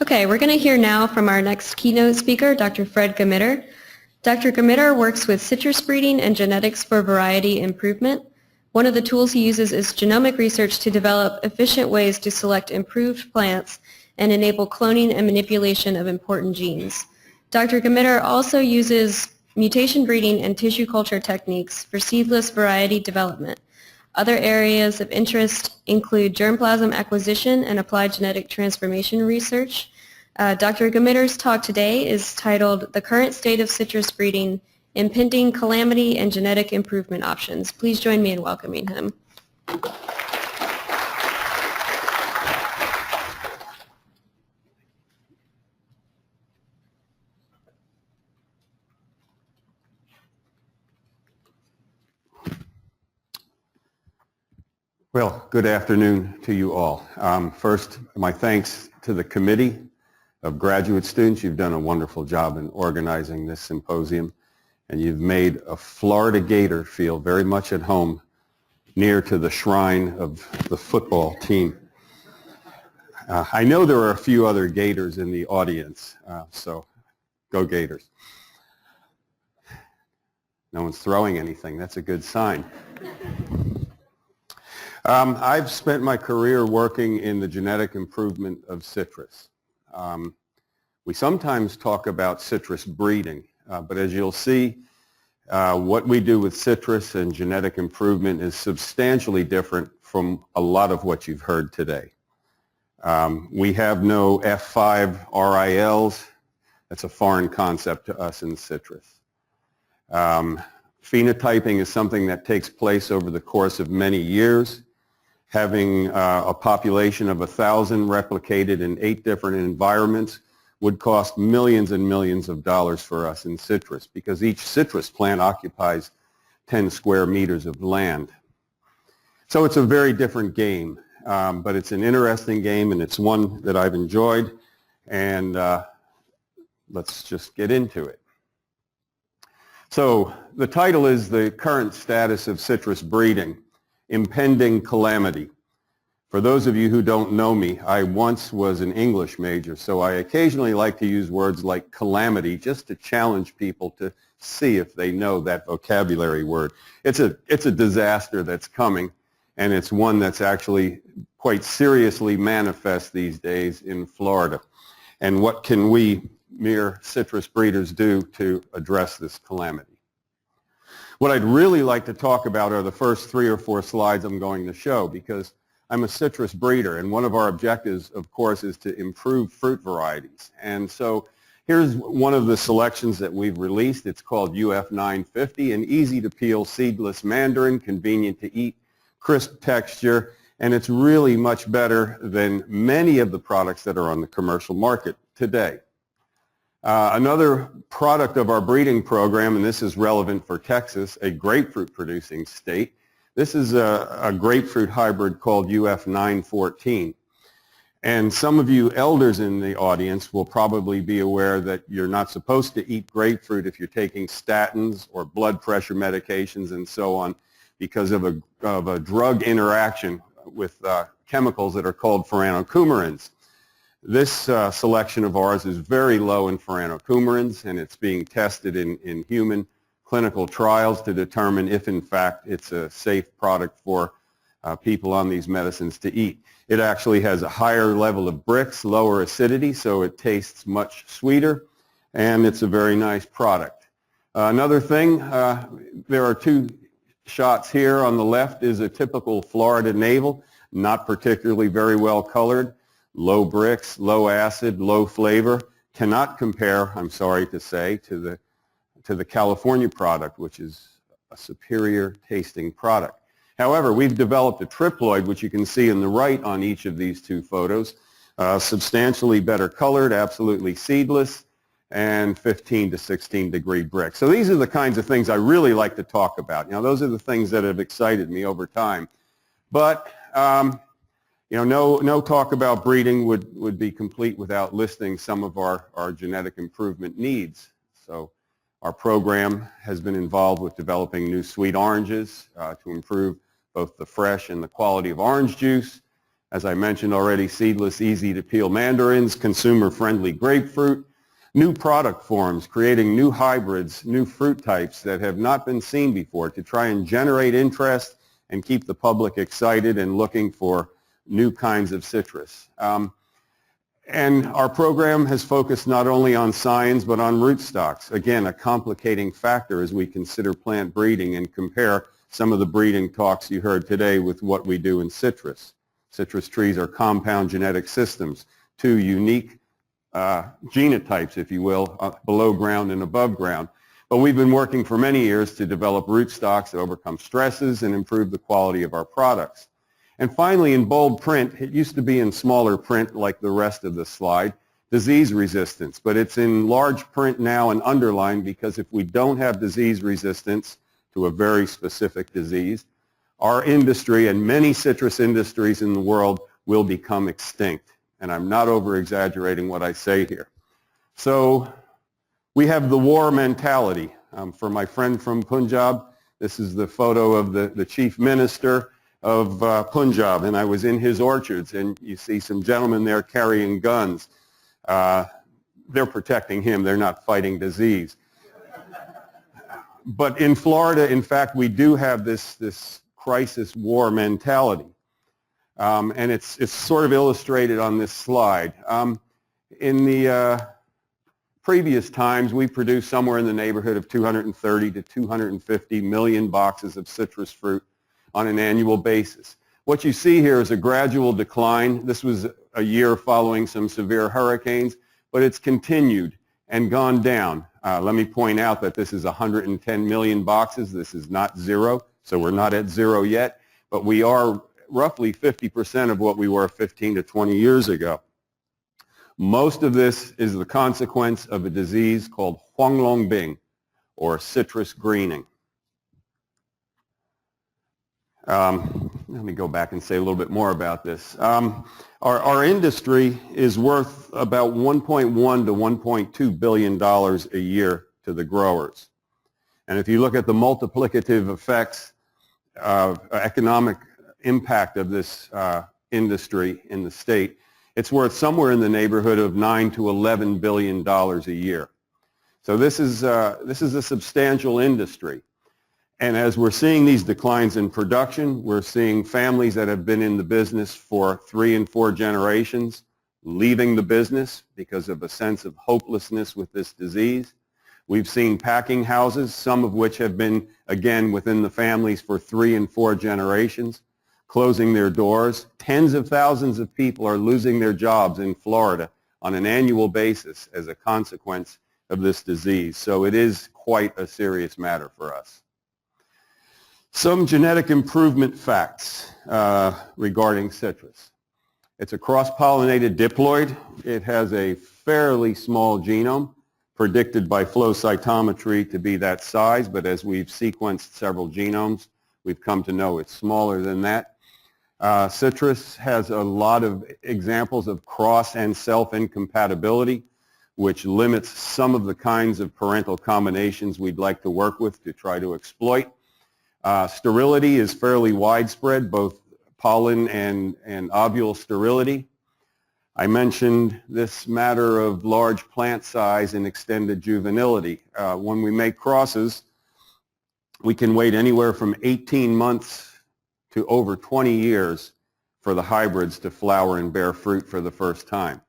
Okay, we're going to hear now from our next keynote speaker, Dr. Fred Gmitter. Dr. Gmitter works with citrus breeding and genetics for variety improvement. One of the tools he uses is genomic research to develop efficient ways to select improved plants and enable cloning and manipulation of important genes. Dr. Gmitter also uses mutation breeding and tissue culture techniques for seedless variety development. Other areas of interest include germplasm acquisition and applied genetic transformation research. Dr. Gmitter's talk today is titled The Current State of Citrus Breeding, Impending, Calamity, and Genetic Improvement Options. Please join me in welcoming him. Well, good afternoon to you all. First, my thanks to the committee of graduate students. You've done a wonderful job in organizing this symposium, and you've made a Florida Gator feel very much at home near to the shrine of the football team. I know there are a few other Gators in the audience, so go Gators. No one's throwing anything. That's a good sign. I've spent my career working in the genetic improvement of citrus. We sometimes talk about citrus breeding, but as you'll see, what we do with citrus and genetic improvement is substantially different from a lot of what you've heard today. We have no F5 RILs. That's a foreign concept to us in citrus. Phenotyping is something that takes place over the course of many years. Having a population of 1,000 replicated in 8 different environments would cost millions and millions of dollars for us in citrus because each citrus plant occupies 10 square meters of land. So it's a very different game, but it's an interesting game and it's one that I've enjoyed, and let's just get into it. So the title is The Current Status of Citrus Breeding, Impending, Calamity. For those of you who don't know me, I once was an English major, so I occasionally like to use words like calamity just to challenge people to see if they know that vocabulary word. It's a disaster that's coming, and it's one that's actually quite seriously manifest these days in Florida. And what can we mere citrus breeders do to address this calamity? What I'd really like to talk about are the first 3 or 4 slides I'm going to show, because I'm a citrus breeder, and one of our objectives, of course, is to improve fruit varieties. And so here's one of the selections that we've released. It's called UF950, an easy-to-peel seedless mandarin, convenient to eat, crisp texture, and it's really much better than many of the products that are on the commercial market today. Another product of our breeding program, and this is relevant for Texas, a grapefruit-producing state. This is a grapefruit hybrid called UF914. And some of you elders in the audience will probably be aware that you're not supposed to eat grapefruit if you're taking statins or blood pressure medications and so on because of a drug interaction with chemicals that are called furanocoumarins. This selection of ours is very low in furanocoumarins, and it's being tested in human clinical trials to determine if, in fact, it's a safe product for people on these medicines to eat. It actually has a higher level of Brix, lower acidity, so it tastes much sweeter, and it's a very nice product. Another thing, there are 2 shots here. On the left is a typical Florida navel, not particularly very well colored, low Brix, low acid, low flavor. Cannot compare, I'm sorry to say, to the California product, which is a superior tasting product. However, we've developed a triploid, which you can see in the right on each of these 2 photos, substantially better colored, absolutely seedless, and 15 to 16 degree Brix. So these are the kinds of things I really like to talk about. Those are the things that have excited me over time. But no talk about breeding would be complete without listing some of our genetic improvement needs. So our program has been involved with developing new sweet oranges to improve both the fresh and the quality of orange juice. As I mentioned already, seedless, easy-to-peel mandarins, consumer-friendly grapefruit, new product forms, creating new hybrids, new fruit types that have not been seen before to try and generate interest and keep the public excited and looking for new kinds of citrus. And our program has focused not only on science but on rootstocks. Again, a complicating factor as we consider plant breeding and compare some of the breeding talks you heard today with what we do in citrus. Citrus trees are compound genetic systems, two unique genotypes, if you will, below ground and above ground. But we've been working for many years to develop rootstocks that overcome stresses and improve the quality of our products. And finally, in bold print, it used to be in smaller print like the rest of the slide, disease resistance. But it's in large print now and underlined because if we don't have disease resistance to a very specific disease, our industry and many citrus industries in the world will become extinct. And I'm not over-exaggerating what I say here. So we have the war mentality. For my friend from Punjab, this is the photo of the chief minister of Punjab, and I was in his orchards, and you see some gentlemen there carrying guns. They're protecting him. They're not fighting disease. But in Florida, in fact, we do have this crisis war mentality. And it's sort of illustrated on this slide. In the previous times, we produced somewhere in the neighborhood of 230 to 250 million boxes of citrus fruit on an annual basis. What you see here is a gradual decline. This was a year following some severe hurricanes, but it's continued and gone down. Let me point out that this is 110 million boxes. This is not zero, so we're not at zero yet, but we are roughly 50% of what we were 15 to 20 years ago. Most of this is the consequence of a disease called Huanglongbing, or citrus greening. Let me go back and say a little bit more about this. Our industry is worth about $1.1 to $1.2 billion a year to the growers. And if you look at the multiplicative effects of economic impact of this industry in the state, it's worth somewhere in the neighborhood of $9 to $11 billion a year. So this is a substantial industry. And as we're seeing these declines in production, we're seeing families that have been in the business for 3 and 4 generations leaving the business because of a sense of hopelessness with this disease. We've seen packing houses, some of which have been, again, within the families for 3 and 4 generations, closing their doors. Tens of thousands of people are losing their jobs in Florida on an annual basis as a consequence of this disease. So it is quite a serious matter for us. Some genetic improvement facts regarding citrus. It's a cross-pollinated diploid. It has a fairly small genome, predicted by flow cytometry to be that size, but as we've sequenced several genomes, we've come to know it's smaller than that. Citrus has a lot of examples of cross and self-incompatibility, which limits some of the kinds of parental combinations we'd like to work with to try to exploit. Sterility is fairly widespread, both pollen and ovule sterility. I mentioned this matter of large plant size and extended juvenility. When we make crosses, we can wait anywhere from 18 months to over 20 years for the hybrids to flower and bear fruit for the first time.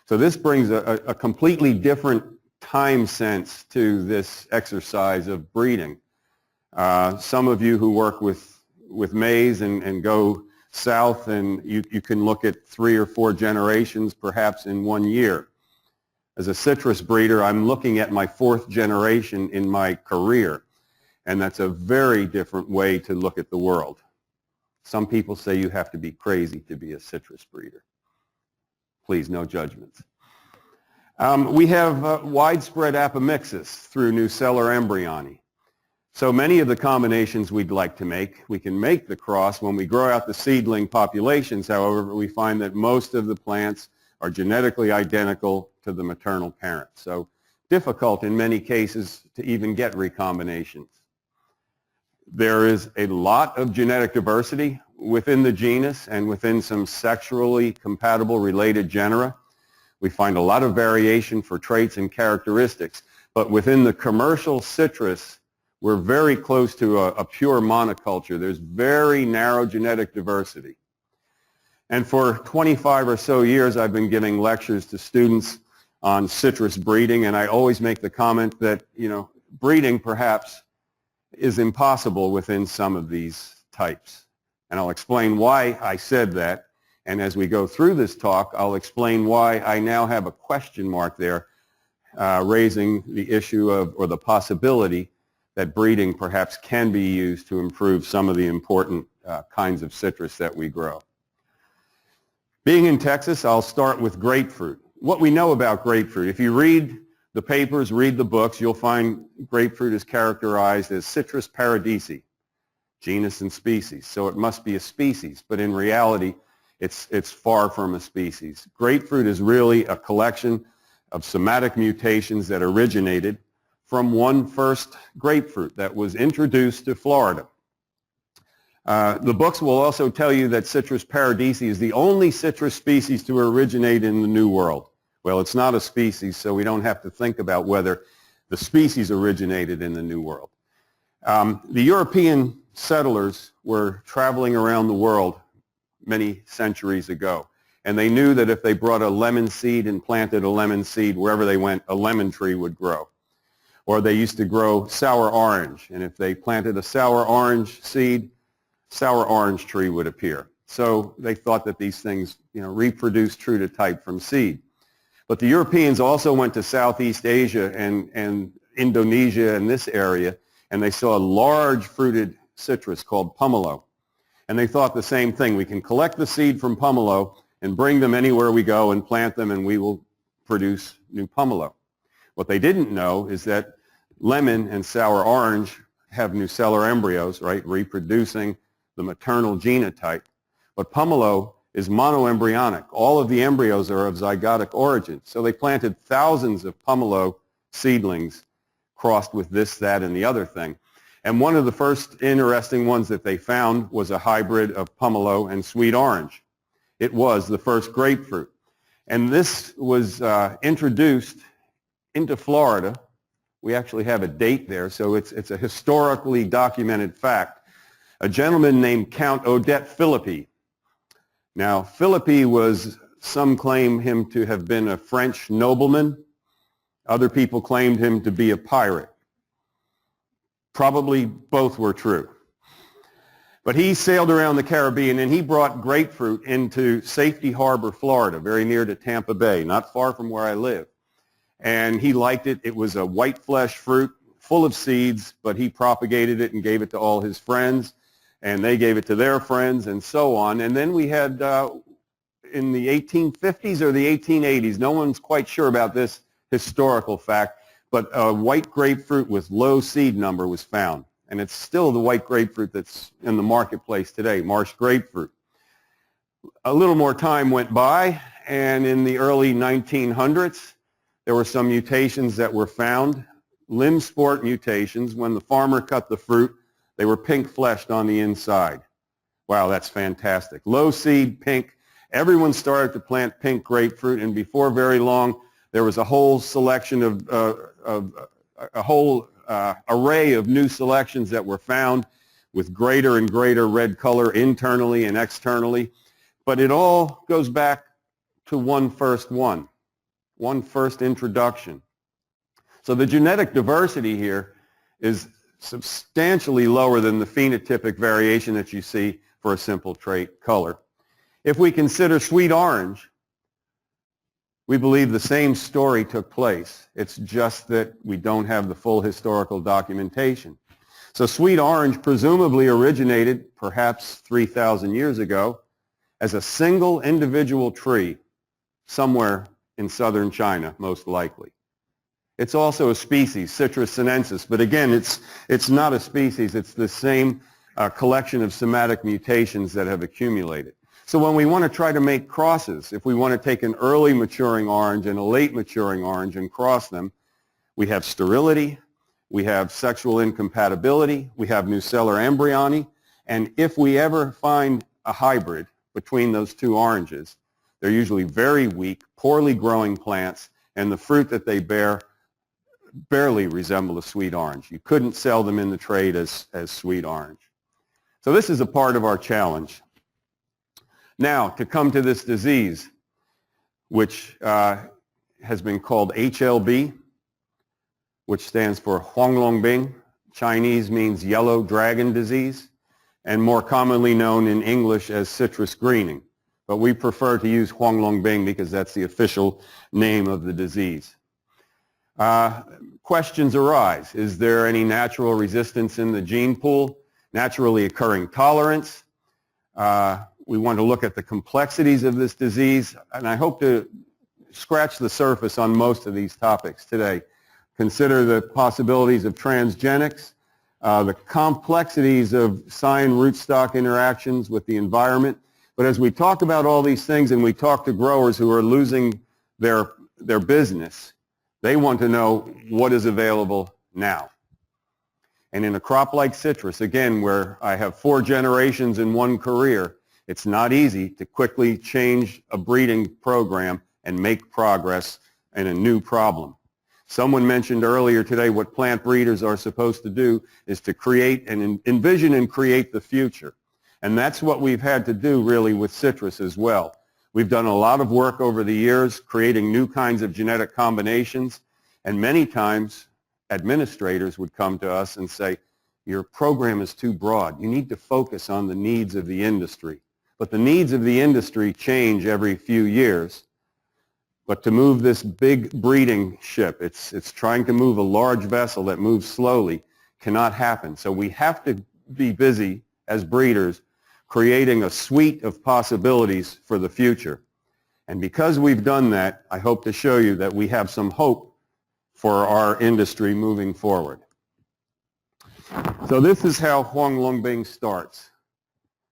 So this brings a completely different time sense to this exercise of breeding. Some of you who work with maize and go south, and you can look at 3 or 4 generations perhaps in 1 year. As a citrus breeder, I'm looking at my 4th generation in my career, and that's a very different way to look at the world. Some people say you have to be crazy to be a citrus breeder. Please, no judgments. We have widespread apomixis through nucellar embryony. So many of the combinations we'd like to make, we can make the cross. When we grow out the seedling populations, however, we find that most of the plants are genetically identical to the maternal parent. So difficult in many cases to even get recombinations. There is a lot of genetic diversity within the genus and within some sexually compatible related genera. We find a lot of variation for traits and characteristics, but within the commercial citrus, we're very close to a pure monoculture. There's very narrow genetic diversity. And for 25 or so years, I've been giving lectures to students on citrus breeding, and I always make the comment that, breeding perhaps is impossible within some of these types. And I'll explain why I said that. And as we go through this talk, I'll explain why I now have a question mark there, raising the issue of, or the possibility that breeding perhaps can be used to improve some of the important kinds of citrus that we grow. Being in Texas, I'll start with grapefruit. What we know about grapefruit, if you read the papers, read the books, you'll find grapefruit is characterized as Citrus paradisi, genus and species. So it must be a species, but in reality, it's far from a species. Grapefruit is really a collection of somatic mutations that originated from one first grapefruit that was introduced to Florida. The books will also tell you that Citrus paradisi is the only citrus species to originate in the New World. Well, it's not a species, so we don't have to think about whether the species originated in the New World. The European settlers were traveling around the world many centuries ago, and they knew that if they brought a lemon seed and planted a lemon seed, wherever they went, a lemon tree would grow. Or they used to grow sour orange, and if they planted a sour orange seed, sour orange tree would appear. So they thought that these things, reproduced true to type from seed. But the Europeans also went to Southeast Asia and Indonesia and this area, and they saw a large fruited citrus called pumelo. And they thought the same thing. We can collect the seed from pumelo and bring them anywhere we go and plant them, and we will produce new pumelo. What they didn't know is that lemon and sour orange have nucellar embryos, right, reproducing the maternal genotype. But pumelo is monoembryonic. All of the embryos are of zygotic origin. So they planted thousands of pumelo seedlings crossed with this, that, and the other thing. And one of the first interesting ones that they found was a hybrid of pumelo and sweet orange. It was the first grapefruit. And this was introduced into Florida. We actually have a date there, so it's a historically documented fact. A gentleman named Count Odette Philippi. Now, Philippi was, some claim him to have been a French nobleman. Other people claimed him to be a pirate. Probably both were true. But he sailed around the Caribbean and he brought grapefruit into Safety Harbor, Florida, very near to Tampa Bay, not far from where I live. And he liked it. It was a white flesh fruit full of seeds, but he propagated it and gave it to all his friends, and they gave it to their friends, and so on. And then we had, in the 1850s or the 1880s, no one's quite sure about this historical fact, but a white grapefruit with low seed number was found. And it's still the white grapefruit that's in the marketplace today, marsh grapefruit. A little more time went by, and in the early 1900s, there were some mutations that were found, limb sport mutations. When the farmer cut the fruit, they were pink-fleshed on the inside. Wow, that's fantastic. Low seed, pink. Everyone started to plant pink grapefruit, and before very long, there was a whole selection of a whole array of new selections that were found with greater and greater red color internally and externally. But it all goes back to one first introduction. So the genetic diversity here is substantially lower than the phenotypic variation that you see for a simple trait color. If we consider sweet orange, we believe the same story took place. It's just that we don't have the full historical documentation. So sweet orange presumably originated perhaps 3,000 years ago as a single individual tree somewhere in southern China, most likely. It's also a species, Citrus sinensis, but again, it's not a species. It's the same collection of somatic mutations that have accumulated. So when we want to try to make crosses, if we want to take an early maturing orange and a late maturing orange and cross them, we have sterility, we have sexual incompatibility, we have nucellar embryony, and if we ever find a hybrid between those two oranges, they're usually very weak, poorly growing plants, and the fruit that they bear barely resemble a sweet orange. You couldn't sell them in the trade as sweet orange. So this is a part of our challenge. Now, to come to this disease, which has been called HLB, which stands for Huanglongbing. Chinese means yellow dragon disease, and more commonly known in English as citrus greening. But we prefer to use Huanglongbing because that's the official name of the disease. Questions arise. Is there any natural resistance in the gene pool? Naturally occurring tolerance? We want to look at the complexities of this disease, and I hope to scratch the surface on most of these topics today. Consider the possibilities of transgenics, the complexities of sign rootstock interactions with the environment. But as we talk about all these things and we talk to growers who are losing their business, they want to know what is available now. And in a crop like citrus, again, where I have 4 generations in one career, it's not easy to quickly change a breeding program and make progress in a new problem. Someone mentioned earlier today what plant breeders are supposed to do is to create and envision and create the future. And that's what we've had to do really with citrus as well. We've done a lot of work over the years creating new kinds of genetic combinations, and many times administrators would come to us and say, your program is too broad. You need to focus on the needs of the industry. But the needs of the industry change every few years. But to move this big breeding ship, it's trying to move a large vessel that moves slowly, cannot happen. So we have to be busy as breeders creating a suite of possibilities for the future. And because we've done that, I hope to show you that we have some hope for our industry moving forward. So this is how Huanglongbing starts.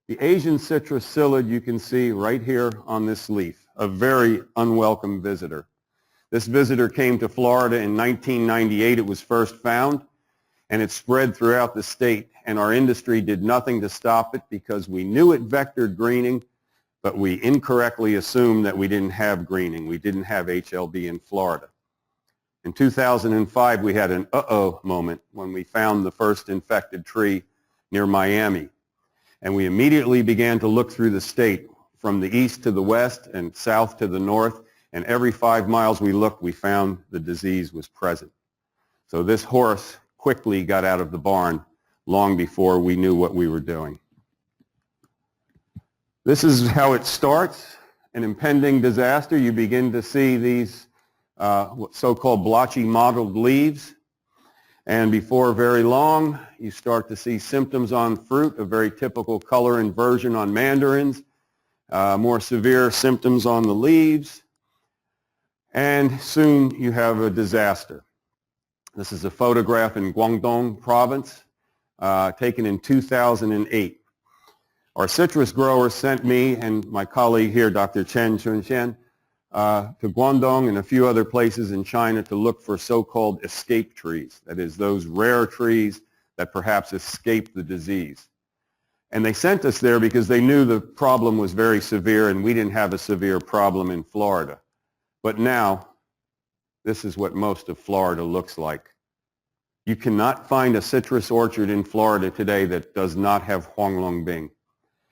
The Asian citrus psyllid you can see right here on this leaf, a very unwelcome visitor. This visitor came to Florida in 1998. It was first found, and it spread throughout the state, and our industry did nothing to stop it because we knew it vectored greening, but we incorrectly assumed that we didn't have greening. We didn't have HLB in Florida. In 2005, we had an uh-oh moment when we found the first infected tree near Miami. And we immediately began to look through the state from the east to the west and south to the north. And every 5 miles we looked, we found the disease was present. So this horse quickly got out of the barn long before we knew what we were doing. This is how it starts. An impending disaster. You begin to see these so-called blotchy mottled leaves. And before very long, you start to see symptoms on fruit, a very typical color inversion on mandarins, more severe symptoms on the leaves, and soon you have a disaster. This is a photograph in Guangdong province taken in 2008. Our citrus growers sent me and my colleague here, Dr. Chen Chunxian, to Guangdong and a few other places in China to look for so-called escape trees, that is, those rare trees that perhaps escape the disease. And they sent us there because they knew the problem was very severe and we didn't have a severe problem in Florida. But now, this is what most of Florida looks like. You cannot find a citrus orchard in Florida today that does not have Huanglongbing.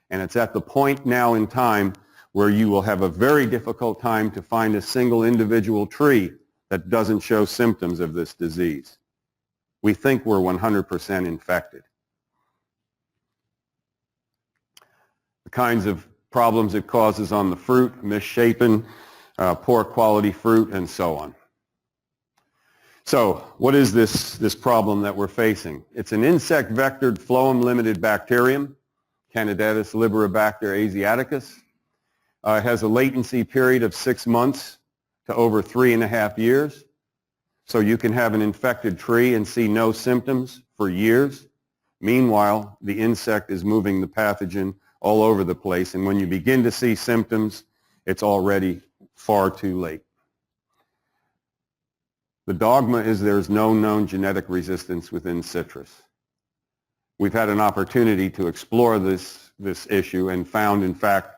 And it's at the point now in time where you will have a very difficult time to find a single individual tree that doesn't show symptoms of this disease. We think we're 100% infected. The kinds of problems it causes on the fruit, misshapen, poor quality fruit, and so on. So what is this problem that we're facing? It's an insect-vectored phloem-limited bacterium, Candidatus liberibacter asiaticus. It has a latency period of 6 months to over 3.5 years. So you can have an infected tree and see no symptoms for years. Meanwhile, the insect is moving the pathogen all over the place, and when you begin to see symptoms, it's already far too late. The dogma is there's no known genetic resistance within citrus. We've had an opportunity to explore this issue and found, in fact,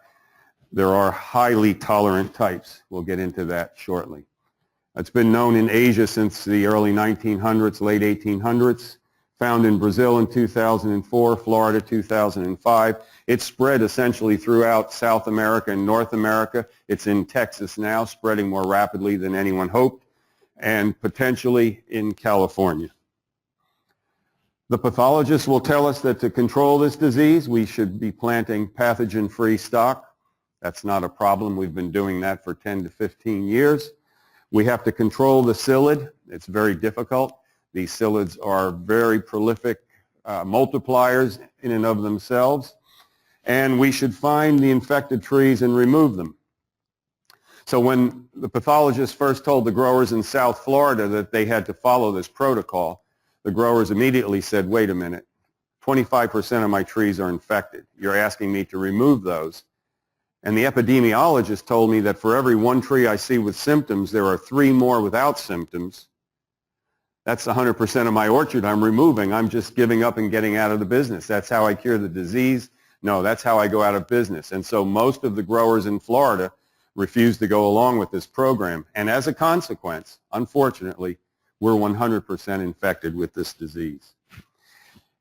there are highly tolerant types. We'll get into that shortly. It's been known in Asia since the early 1900s, late 1800s, found in Brazil in 2004, Florida 2005. It's spread essentially throughout South America and North America. It's in Texas now, spreading more rapidly than anyone hoped, and potentially in California. The pathologists will tell us that to control this disease, we should be planting pathogen-free stock. That's not a problem. We've been doing that for 10 to 15 years. We have to control the psyllid. It's very difficult. These psyllids are very prolific multipliers in and of themselves. And we should find the infected trees and remove them. So when the pathologists first told the growers in South Florida that they had to follow this protocol, the growers immediately said, wait a minute, 25% of my trees are infected. You're asking me to remove those. And the epidemiologist told me that for every one tree I see with symptoms, there are 3 more without symptoms. That's 100% of my orchard I'm removing. I'm just giving up and getting out of the business. That's how I cure the disease. No, that's how I go out of business. And so most of the growers in Florida refuse to go along with this program. And as a consequence, unfortunately, we're 100% infected with this disease.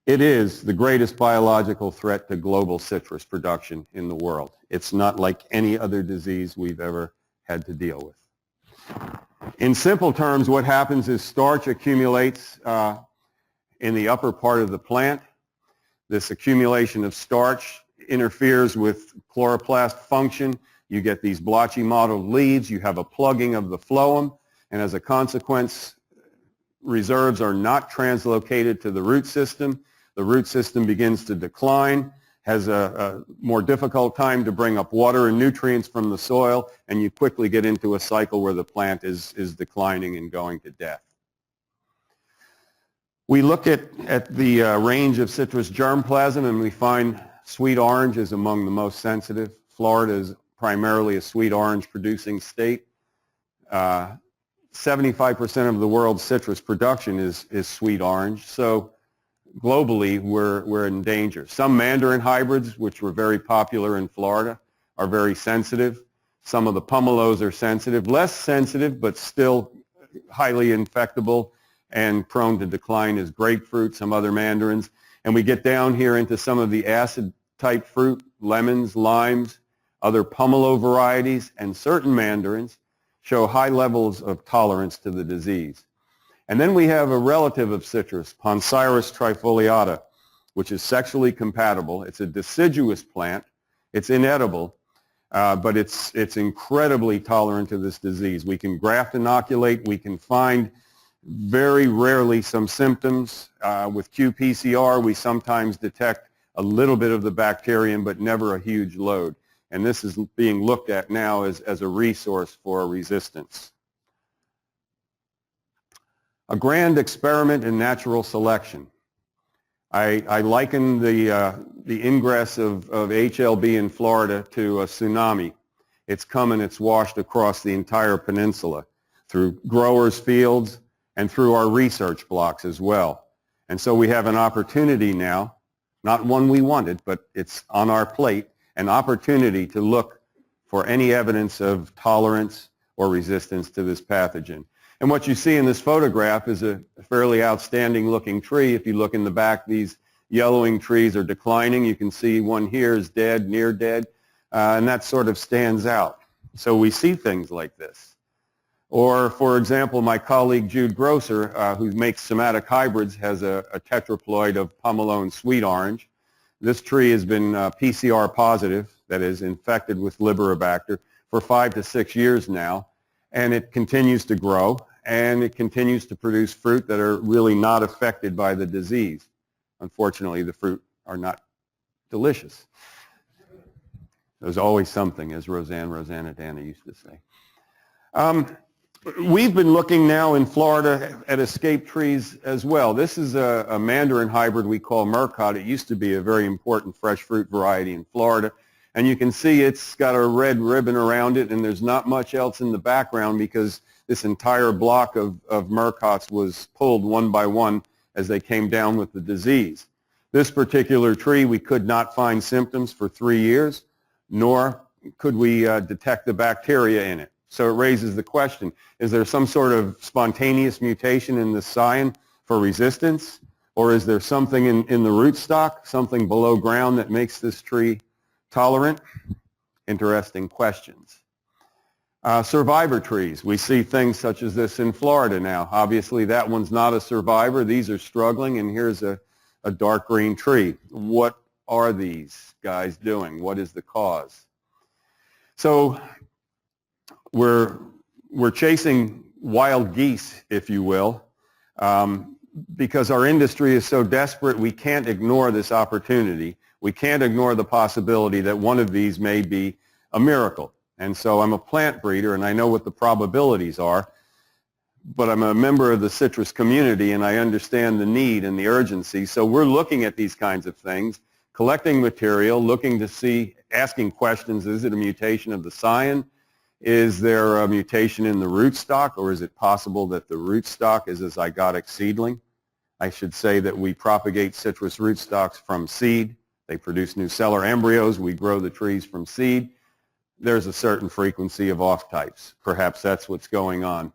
It is the greatest biological threat to global citrus production in the world. It's not like any other disease we've ever had to deal with. In simple terms, what happens is starch accumulates in the upper part of the plant. This accumulation of starch interferes with chloroplast function. You get these blotchy mottled leaves. You have a plugging of the phloem, and as a consequence, reserves are not translocated to the root system. The root system begins to decline, has a more difficult time to bring up water and nutrients from the soil, and you quickly get into a cycle where the plant is declining and going to death. We look at the range of citrus germplasm, and we find sweet orange is among the most sensitive. Florida is primarily a sweet orange producing state. 75% of the world's citrus production is sweet orange. So globally, we're in danger. Some mandarin hybrids, which were very popular in Florida, are very sensitive. Some of the pomelos are sensitive, less sensitive, but still highly infectable and prone to decline is grapefruit, some other mandarins. And we get down here into some of the acid-type fruit, lemons, limes, other pomelo varieties, and certain mandarins show high levels of tolerance to the disease. And then we have a relative of citrus, Poncirus trifoliata, which is sexually compatible. It's a deciduous plant. It's inedible, but it's incredibly tolerant to this disease. We can graft inoculate. We can find very rarely some symptoms. With qPCR, we sometimes detect a little bit of the bacterium, but never a huge load. And this is being looked at now as a resource for resistance. A grand experiment in natural selection. I liken the ingress of HLB in Florida to a tsunami. It's come and it's washed across the entire peninsula through growers' fields and through our research blocks as well. And so we have an opportunity now, not one we wanted, but it's on our plate, an opportunity to look for any evidence of tolerance or resistance to this pathogen. And what you see in this photograph is a fairly outstanding looking tree. If you look in the back, these yellowing trees are declining. You can see one here is dead, near dead, and that sort of stands out. So we see things like this. Or, for example, my colleague Jude Grosser, who makes somatic hybrids, has a tetraploid of pomelo and sweet orange. This tree has been PCR positive, that is, infected with Liberibacter, for 5 to 6 years now, and it continues to grow, and it continues to produce fruit that are really not affected by the disease. Unfortunately, the fruit are not delicious. There's always something, as Rosanna Dana used to say. We've been looking now in Florida at escape trees as well. This is a mandarin hybrid we call Murcott. It used to be a very important fresh fruit variety in Florida. And you can see it's got a red ribbon around it, and there's not much else in the background because this entire block of Murcots was pulled one by one as they came down with the disease. This particular tree, we could not find symptoms for 3 years, nor could we detect the bacteria in it. So it raises the question, is there some sort of spontaneous mutation in the scion for resistance? Or is there something in the rootstock, something below ground that makes this tree tolerant? Interesting questions. Survivor trees. We see things such as this in Florida now. Obviously, that one's not a survivor. These are struggling, and here's a dark green tree. What are these guys doing? What is the cause? So we're chasing wild geese, if you will, because our industry is so desperate. We can't ignore this opportunity. We can't ignore the possibility that one of these may be a miracle. And so I'm a plant breeder, and I know what the probabilities are, but I'm a member of the citrus community, and I understand the need and the urgency. So we're looking at these kinds of things, collecting material, looking to see, asking questions, is it a mutation of the scion? Is there a mutation in the rootstock, or is it possible that the rootstock is a zygotic seedling? I should say that we propagate citrus rootstocks from seed. They produce nucellar embryos. We grow the trees from seed. There's a certain frequency of off-types. Perhaps that's what's going on.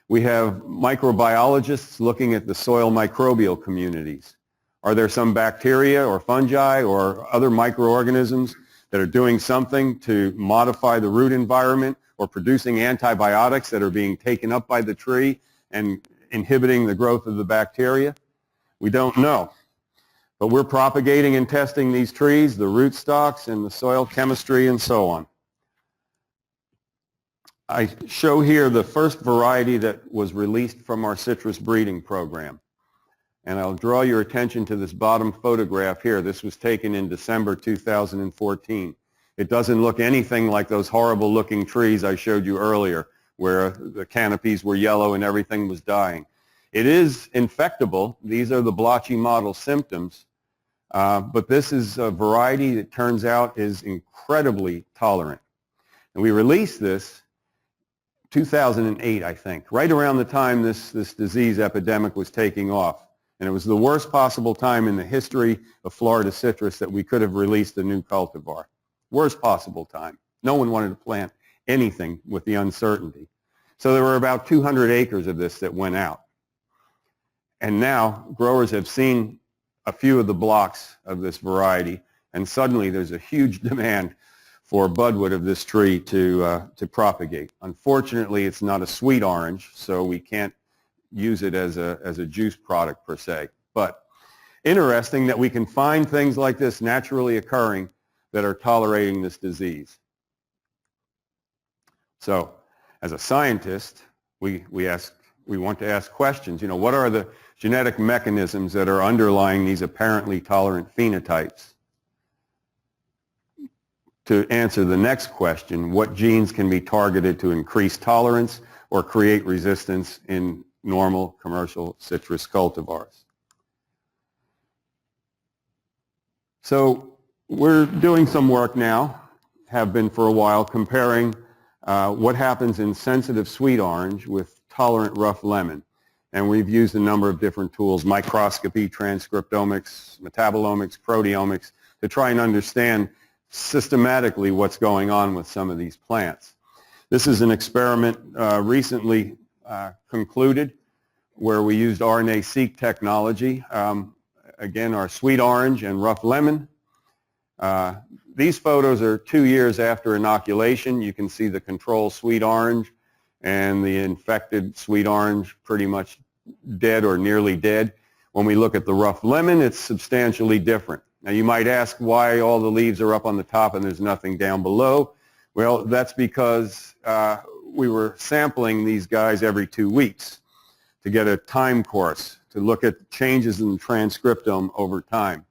We have microbiologists looking at the soil microbial communities. Are there some bacteria or fungi or other microorganisms that are doing something to modify the root environment or producing antibiotics that are being taken up by the tree and inhibiting the growth of the bacteria? We don't know. But we're propagating and testing these trees, the rootstocks and the soil chemistry and so on. I show here the first variety that was released from our citrus breeding program. And I'll draw your attention to this bottom photograph here. This was taken in December 2014. It doesn't look anything like those horrible looking trees I showed you earlier, where the canopies were yellow and everything was dying. It is infectable. These are the blotchy mottle symptoms. But this is a variety that turns out is incredibly tolerant. And we released this 2008, I think, right around the time this disease epidemic was taking off. And it was the worst possible time in the history of Florida citrus that we could have released a new cultivar. Worst possible time. No one wanted to plant anything with the uncertainty. So there were about 200 acres of this that went out. And now growers have seen a few of the blocks of this variety, and suddenly there's a huge demand for budwood of this tree to propagate. Unfortunately, it's not a sweet orange, so we can't use it as a juice product per se. But interesting that we can find things like this naturally occurring that are tolerating this disease. So, as a scientist, we want to ask questions. You know, what are the genetic mechanisms that are underlying these apparently tolerant phenotypes? To answer the next question, what genes can be targeted to increase tolerance or create resistance in normal commercial citrus cultivars? So we're doing some work now, have been for a while, comparing what happens in sensitive sweet orange with tolerant rough lemon. And we've used a number of different tools, microscopy, transcriptomics, metabolomics, proteomics, to try and understand systematically what's going on with some of these plants. This is an experiment recently concluded where we used RNA-seq technology. Again, our sweet orange and rough lemon. These photos are 2 years after inoculation. You can see the control sweet orange and the infected sweet orange pretty much dead or nearly dead. When we look at the rough lemon, it's substantially different. Now you might ask why all the leaves are up on the top and there's nothing down below. Well, that's because we were sampling these guys every 2 weeks to get a time course, to look at changes in the transcriptome over time.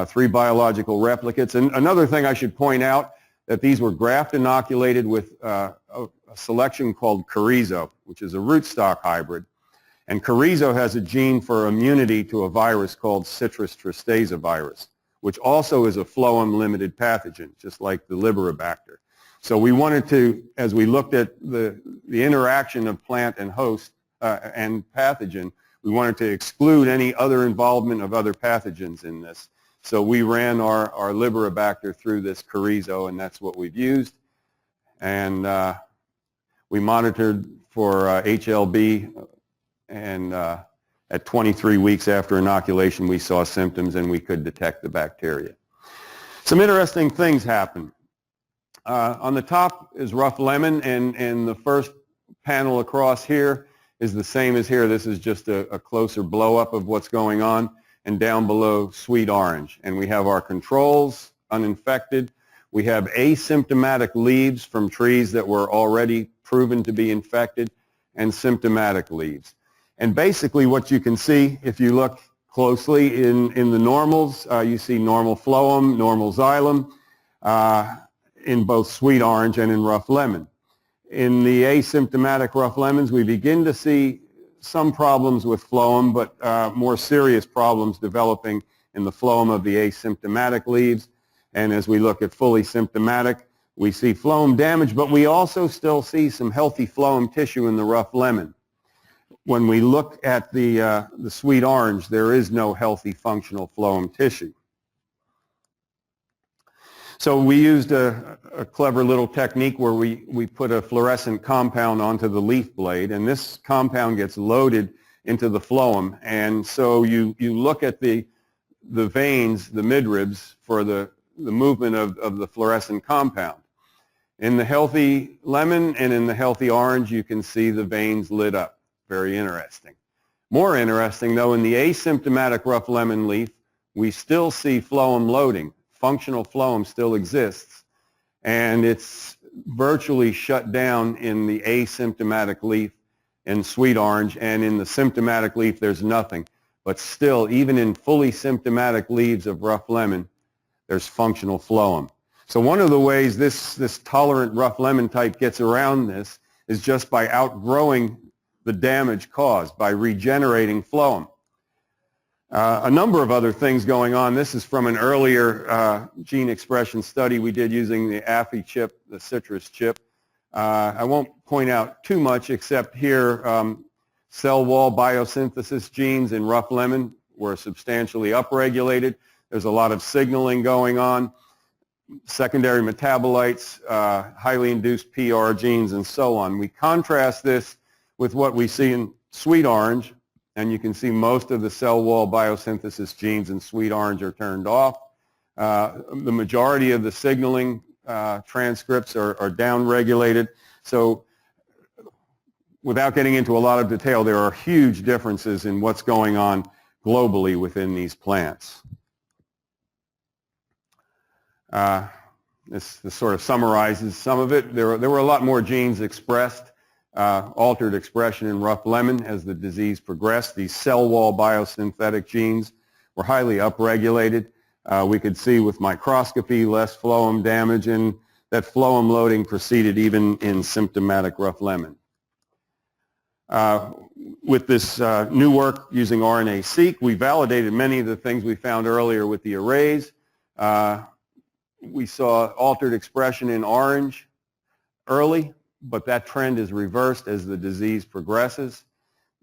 3 biological replicates. And another thing I should point out, that these were graft inoculated with a selection called Carrizo, which is a rootstock hybrid. And Carrizo has a gene for immunity to a virus called citrus tristeza virus, which also is a phloem-limited pathogen, just like the Liberibacter. So we wanted to, as we looked at the interaction of plant and host and pathogen, we wanted to exclude any other involvement of other pathogens in this. So we ran our Liberibacter through this chorizo, and that's what we've used. And we monitored for HLB, and at 23 weeks after inoculation, we saw symptoms and we could detect the bacteria. Some interesting things happened. On the top is rough lemon, and the first panel across here is the same as here. This is just a closer blow-up of what's going on. And down below, sweet orange. And we have our controls, uninfected. We have asymptomatic leaves from trees that were already proven to be infected, and symptomatic leaves. And basically what you can see, if you look closely in the normals, you see normal phloem, normal xylem, in both sweet orange and in rough lemon. In the asymptomatic rough lemons, we begin to see some problems with phloem, but more serious problems developing in the phloem of the asymptomatic leaves. And as we look at fully symptomatic, we see phloem damage, but we also still see some healthy phloem tissue in the rough lemon. When we look at the sweet orange, there is no healthy functional phloem tissue. So we used a clever little technique where we put a fluorescent compound onto the leaf blade, and this compound gets loaded into the phloem. And so you look at the veins, the midribs, for the movement of the fluorescent compound. In the healthy lemon and in the healthy orange, you can see the veins lit up. Very interesting. More interesting, though, in the asymptomatic rough lemon leaf, we still see phloem loading. Functional phloem still exists, and it's virtually shut down in the asymptomatic leaf in sweet orange, and in the symptomatic leaf there's nothing. But still, even in fully symptomatic leaves of rough lemon, there's functional phloem. So one of the ways this tolerant rough lemon type gets around this is just by outgrowing the damage caused, by regenerating phloem. A number of other things going on. This is from an earlier gene expression study we did using the Affy chip, the citrus chip. I won't point out too much except here cell wall biosynthesis genes in rough lemon were substantially upregulated. There's a lot of signaling going on, secondary metabolites, highly induced PR genes, and so on. We contrast this with what we see in sweet orange, and you can see most of the cell wall biosynthesis genes in sweet orange are turned off. The majority of the signaling transcripts are downregulated. So without getting into a lot of detail, there are huge differences in what's going on globally within these plants. This sort of summarizes some of it. There were a lot more genes expressed. Altered expression in rough lemon as the disease progressed. These cell wall biosynthetic genes were highly upregulated. We could see with microscopy less phloem damage, and that phloem loading proceeded even in symptomatic rough lemon. With this new work using RNA-seq, we validated many of the things we found earlier with the arrays. We saw altered expression in orange early, but that trend is reversed as the disease progresses.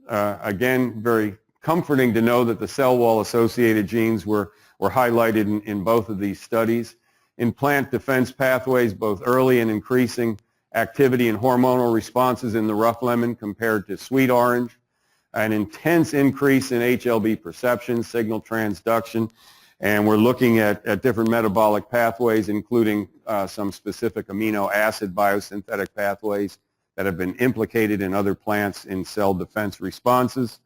Again, very comforting to know that the cell wall associated genes were highlighted in both of these studies. In plant defense pathways, both early and increasing activity and hormonal responses in the rough lemon compared to sweet orange, an intense increase in HLB perception, signal transduction, and we're looking at different metabolic pathways, including some specific amino acid biosynthetic pathways that have been implicated in other plants in cell defense responses.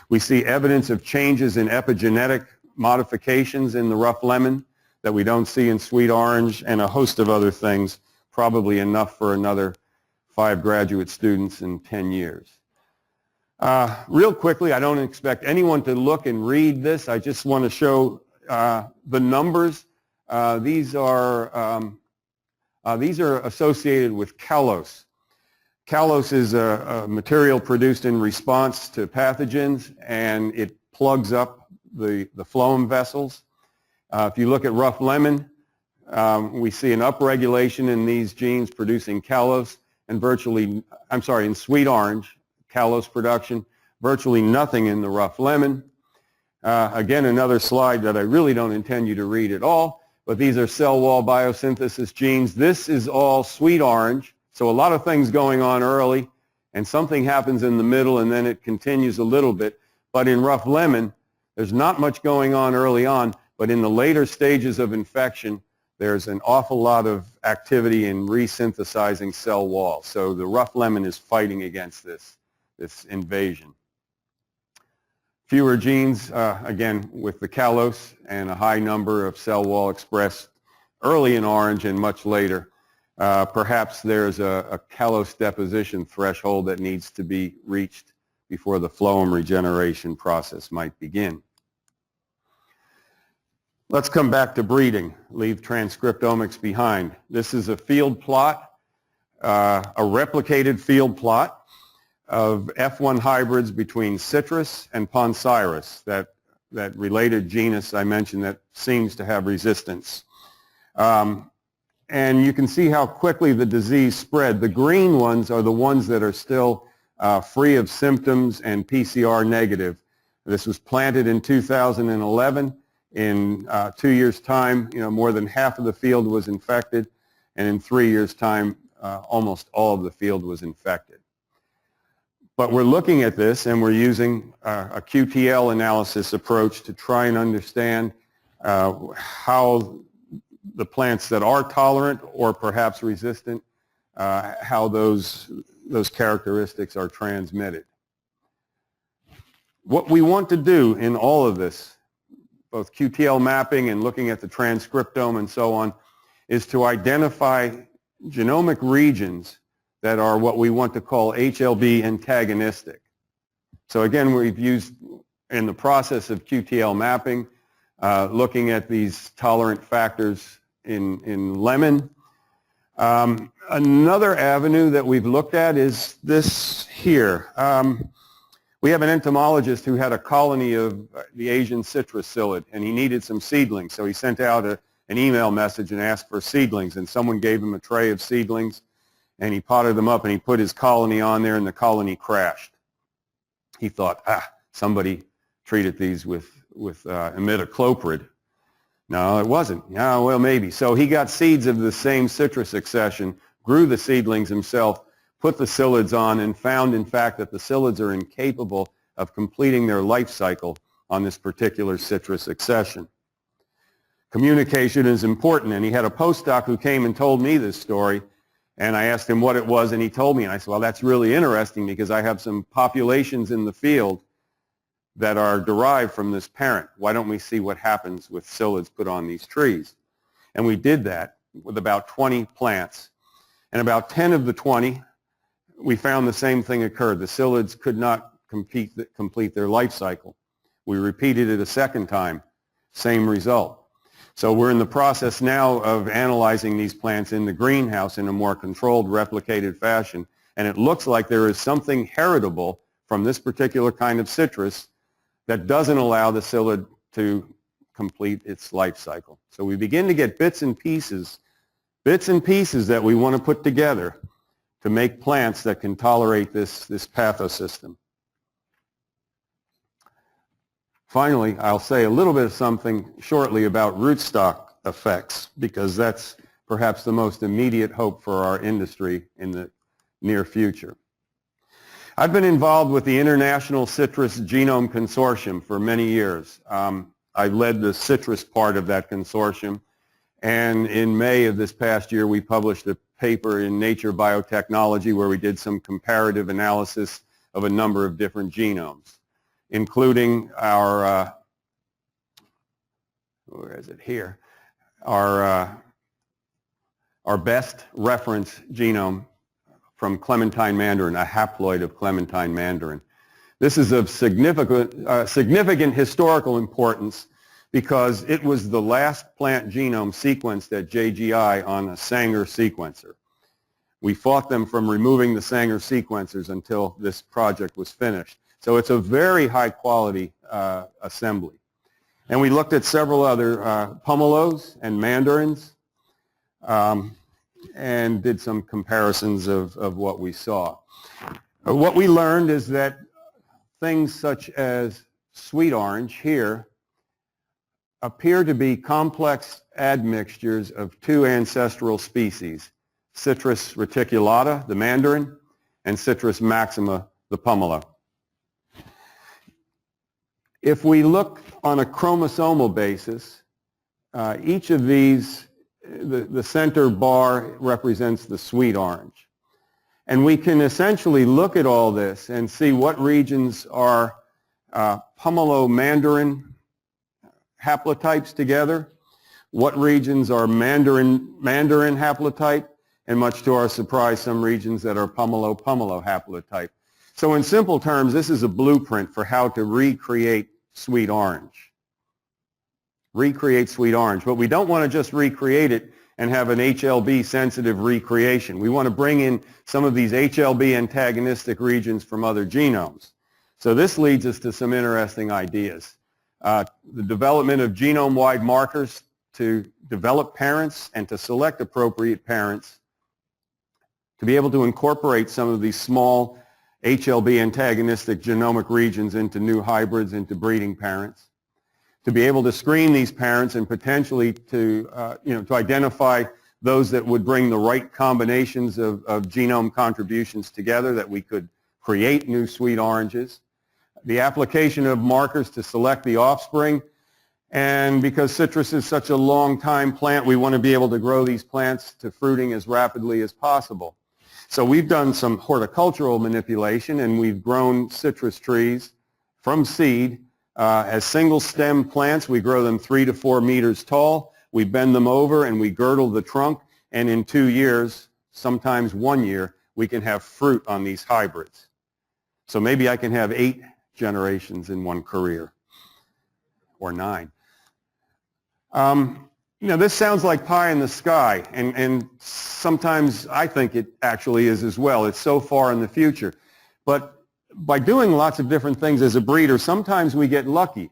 We see evidence of changes in epigenetic modifications in the rough lemon that we don't see in sweet orange, and a host of other things, probably enough for another 5 graduate students in 10 years. Real quickly, I don't expect anyone to look and read this. I just want to show the numbers. These are associated with callose. Callose is a material produced in response to pathogens, and it plugs up the phloem vessels. If you look at rough lemon, we see an upregulation in these genes producing callose and in sweet orange, callose production, virtually nothing in the rough lemon. Again, another slide that I really don't intend you to read at all, but these are cell wall biosynthesis genes. This is all sweet orange, so a lot of things going on early, and something happens in the middle, and then it continues a little bit. But in rough lemon, there's not much going on early on, but in the later stages of infection, there's an awful lot of activity in resynthesizing cell walls. So the rough lemon is fighting against this invasion. Fewer genes, again, with the callose, and a high number of cell wall expressed early in orange and much later. Perhaps there's a callose deposition threshold that needs to be reached before the phloem regeneration process might begin. Let's come back to breeding, leave transcriptomics behind. This is a field plot, a replicated field plot of F1 hybrids between citrus and poncirus, that related genus I mentioned that seems to have resistance. And you can see how quickly the disease spread. The green ones are the ones that are still free of symptoms and PCR negative. This was planted in 2011. In 2 years' time, more than half of the field was infected, and in 3 years' time, almost all of the field was infected. But we're looking at this, and we're using a QTL analysis approach to try and understand how the plants that are tolerant or perhaps resistant, how those characteristics are transmitted. What we want to do in all of this, both QTL mapping and looking at the transcriptome and so on, is to identify genomic regions that are what we want to call HLB antagonistic. So again, we've used, in the process of QTL mapping, looking at these tolerant factors in lemon. Another avenue that we've looked at is this here. We have an entomologist who had a colony of the Asian citrus psyllid, and he needed some seedlings. So he sent out an email message and asked for seedlings, and someone gave him a tray of seedlings, and he potted them up, and he put his colony on there, and the colony crashed. He thought, somebody treated these with imidacloprid. No, it wasn't. Yeah, well, maybe. So he got seeds of the same citrus accession, grew the seedlings himself, put the psyllids on, and found, in fact, that the psyllids are incapable of completing their life cycle on this particular citrus accession. Communication is important, and he had a postdoc who came and told me this story, and I asked him what it was, and he told me, and I said, well, that's really interesting because I have some populations in the field that are derived from this parent. Why don't we see what happens with psyllids put on these trees? And we did that with about 20 plants, and about 10 of the 20, we found the same thing occurred. The psyllids could not complete their life cycle. We repeated it a second time, same result. So we're in the process now of analyzing these plants in the greenhouse in a more controlled, replicated fashion, and it looks like there is something heritable from this particular kind of citrus that doesn't allow the psyllid to complete its life cycle. So we begin to get bits and pieces that we want to put together to make plants that can tolerate this pathosystem. Finally, I'll say a little bit of something shortly about rootstock effects, because that's perhaps the most immediate hope for our industry in the near future. I've been involved with the International Citrus Genome Consortium for many years. I led the citrus part of that consortium, and in May of this past year, we published a paper in Nature Biotechnology where we did some comparative analysis of a number of different genomes, including our, where is it here, our best reference genome from Clementine mandarin, a haploid of Clementine mandarin. This is of significant historical importance because it was the last plant genome sequenced at JGI on a Sanger sequencer. We fought them from removing the Sanger sequencers until this project was finished. So it's a very high quality assembly. And we looked at several other pomelos and mandarins, and did some comparisons of what we saw. What we learned is that things such as sweet orange here appear to be complex admixtures of two ancestral species, Citrus reticulata, the mandarin, and Citrus maxima, the pomelo. If we look on a chromosomal basis, each of these, the center bar represents the sweet orange. And we can essentially look at all this and see what regions are pomelo mandarin haplotypes together, what regions are mandarin haplotype, and much to our surprise, some regions that are pomelo haplotype. So in simple terms, this is a blueprint for how to recreate sweet orange. Recreate sweet orange. But we don't want to just recreate it and have an HLB sensitive recreation. We want to bring in some of these HLB antagonistic regions from other genomes. So this leads us to some interesting ideas. The development of genome-wide markers to develop parents and to select appropriate parents to be able to incorporate some of these small HLB antagonistic genomic regions into new hybrids, into breeding parents, to be able to screen these parents and potentially to identify those that would bring the right combinations of genome contributions together that we could create new sweet oranges. The application of markers to select the offspring, and because citrus is such a long time plant, we want to be able to grow these plants to fruiting as rapidly as possible. So we've done some horticultural manipulation, and we've grown citrus trees from seed as single stem plants. We grow them 3 to 4 meters tall. We bend them over and we girdle the trunk, and in 2 years, sometimes 1 year, we can have fruit on these hybrids. So maybe I can have 8 generations in one career, or 9. This sounds like pie in the sky, and sometimes I think it actually is as well. It's so far in the future. But by doing lots of different things as a breeder, sometimes we get lucky.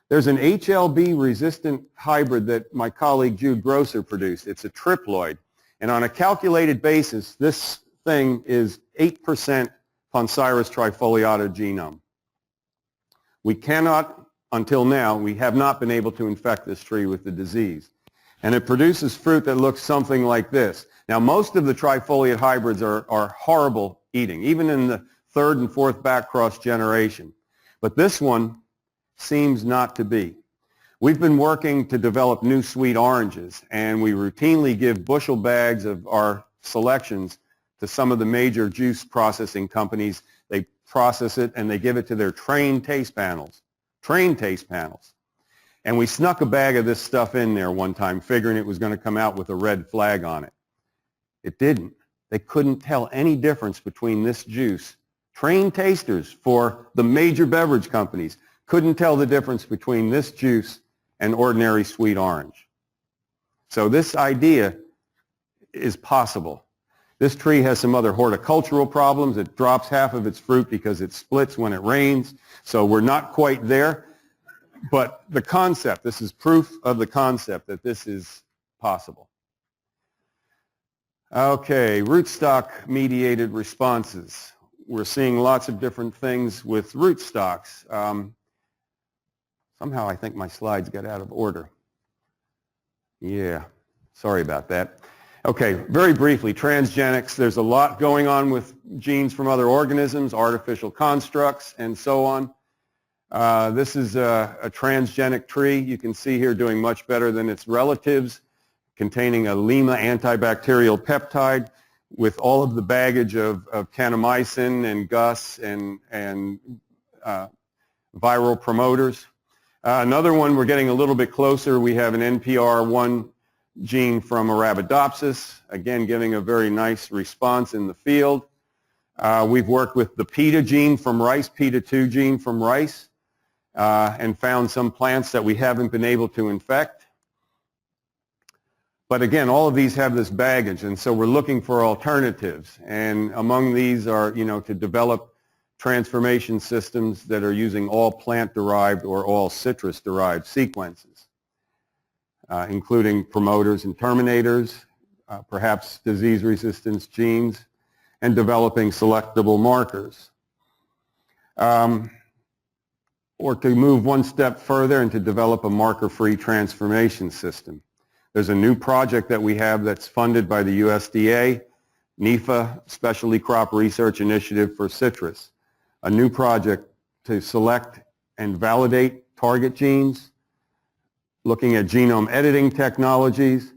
There's an HLB-resistant hybrid that my colleague Jude Grosser produced. It's a triploid. And on a calculated basis, this thing is 8% Poncirus trifoliata genome. We cannot, until now, we have not been able to infect this tree with the disease. And it produces fruit that looks something like this. Now, most of the trifoliate hybrids are horrible eating, even in the 3rd and 4th backcross generation. But this one seems not to be. We've been working to develop new sweet oranges, and we routinely give bushel bags of our selections to some of the major juice processing companies. They process it and they give it to their trained taste panels. And we snuck a bag of this stuff in there one time, figuring it was going to come out with a red flag on it. It didn't. They couldn't tell any difference between this juice. Trained tasters for the major beverage companies couldn't tell the difference between this juice and ordinary sweet orange. So this idea is possible. This tree has some other horticultural problems. It drops half of its fruit because it splits when it rains. So we're not quite there. But the concept, this is proof of the concept that this is possible. Okay, rootstock-mediated responses. We're seeing lots of different things with rootstocks. Somehow I think my slides got out of order. Yeah, sorry about that. Okay, very briefly, transgenics. There's a lot going on with genes from other organisms, artificial constructs, and so on. This is a transgenic tree. You can see here doing much better than its relatives, containing a Lima antibacterial peptide with all of the baggage of kanamycin and GUS and viral promoters. Another one, we're getting a little bit closer. We have an NPR1 gene from Arabidopsis, again giving a very nice response in the field. We've worked with the PETA gene from rice, PETA2 gene from rice, and found some plants that we haven't been able to infect. But again, all of these have this baggage, and so we're looking for alternatives. And among these are, to develop transformation systems that are using all plant-derived or all citrus-derived sequences, including promoters and terminators, perhaps disease resistance genes, and developing selectable markers. Or to move one step further and to develop a marker-free transformation system. There's a new project that we have that's funded by the USDA, NIFA, Specialty Crop Research Initiative for Citrus, a new project to select and validate target genes, looking at genome editing technologies,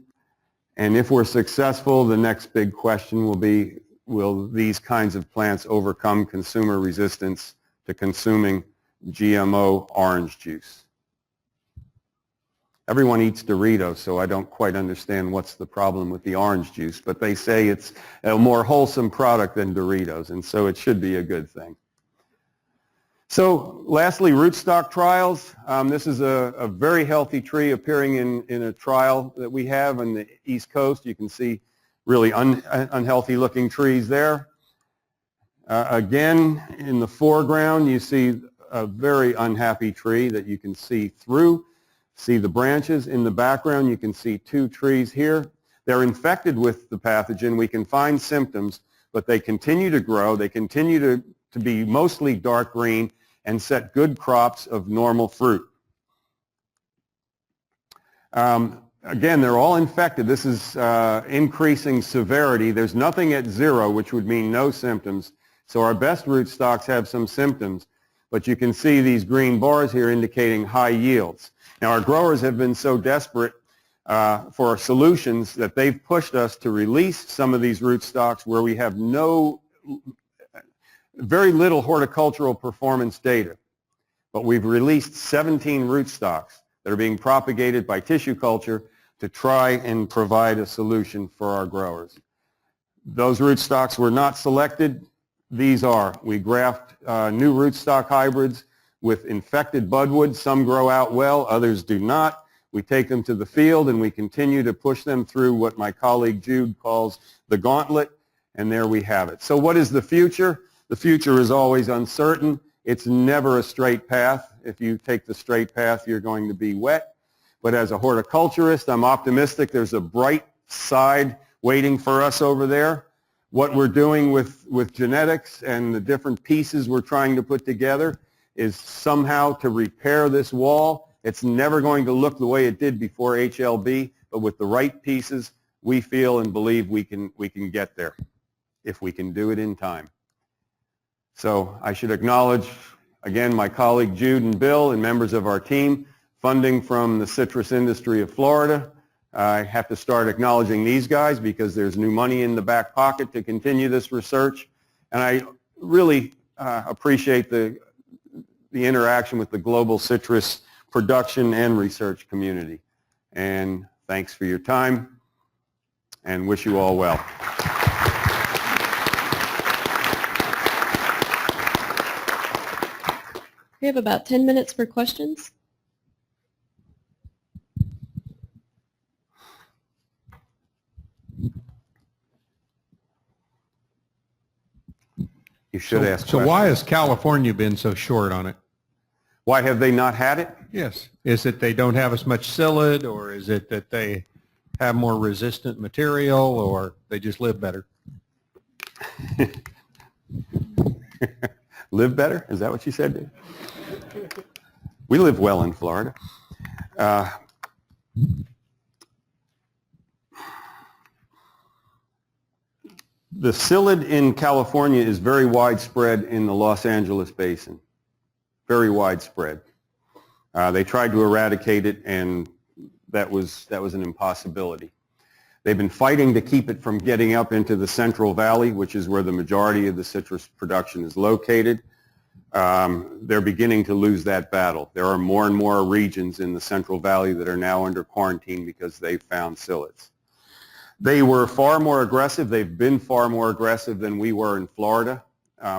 and if we're successful, the next big question will be, will these kinds of plants overcome consumer resistance to consuming GMO orange juice? Everyone eats Doritos, so I don't quite understand what's the problem with the orange juice, but they say it's a more wholesome product than Doritos, and so it should be a good thing. So lastly, rootstock trials. This is a very healthy tree appearing in a trial that we have on the East Coast. You can see really unhealthy looking trees there. Again, in the foreground, you see a very unhappy tree that you can see through. See the branches. In the background, you can see two trees here. They're infected with the pathogen. We can find symptoms, but they continue to grow. They continue to be mostly dark green and set good crops of normal fruit. Again, they're all infected. This is increasing severity. There's nothing at 0, which would mean no symptoms. So our best rootstocks have some symptoms, but you can see these green bars here indicating high yields. Now, our growers have been so desperate for solutions that they've pushed us to release some of these rootstocks where we have very little horticultural performance data. But we've released 17 rootstocks that are being propagated by tissue culture to try and provide a solution for our growers. Those rootstocks were not selected. These are. We graft new rootstock hybrids with infected budwood. Some grow out well, others do not. We take them to the field and we continue to push them through what my colleague Jude calls the gauntlet, and there we have it. So what is the future? The future is always uncertain. It's never a straight path. If you take the straight path, you're going to be wet. But as a horticulturist, I'm optimistic there's a bright side waiting for us over there. What we're doing with genetics and the different pieces we're trying to put together is somehow to repair this wall. It's never going to look the way it did before HLB, but with the right pieces, we feel and believe we can get there if we can do it in time. So I should acknowledge, again, my colleague Jude and Bill and members of our team, funding from the citrus industry of Florida. I have to start acknowledging these guys because there's new money in the back pocket to continue this research. And I really appreciate the interaction with the global citrus production and research community. And thanks for your time and wish you all well. We have about 10 minutes for questions. You should ask So questions. why has California been so short on it? Why have they not had it? Yes. Is it they don't have as much psyllid, or is it that they have more resistant material, or they just live better? Live better? Is that what you said, Dave? We live well in Florida. The psyllid in California is very widespread in the Los Angeles basin. Very widespread. They tried to eradicate it, and that was an impossibility. They've been fighting to keep it from getting up into the Central Valley, which is where the majority of the citrus production is located. They're beginning to lose that battle. There are more and more regions in the Central Valley that are now under quarantine because they've found psyllids. They were far more aggressive. They've been far more aggressive than we were in Florida.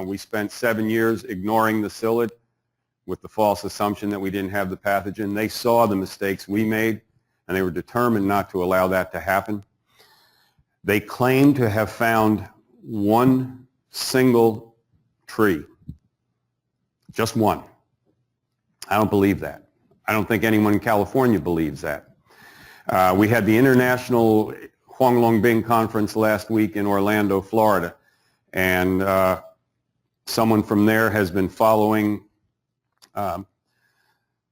We spent 7 years ignoring the psyllid with the false assumption that we didn't have the pathogen. They saw the mistakes we made, and they were determined not to allow that to happen. They claim to have found one single tree. Just one. I don't believe that. I don't think anyone in California believes that. We had the International Huanglongbing conference last week in Orlando, Florida, and someone from there has been following the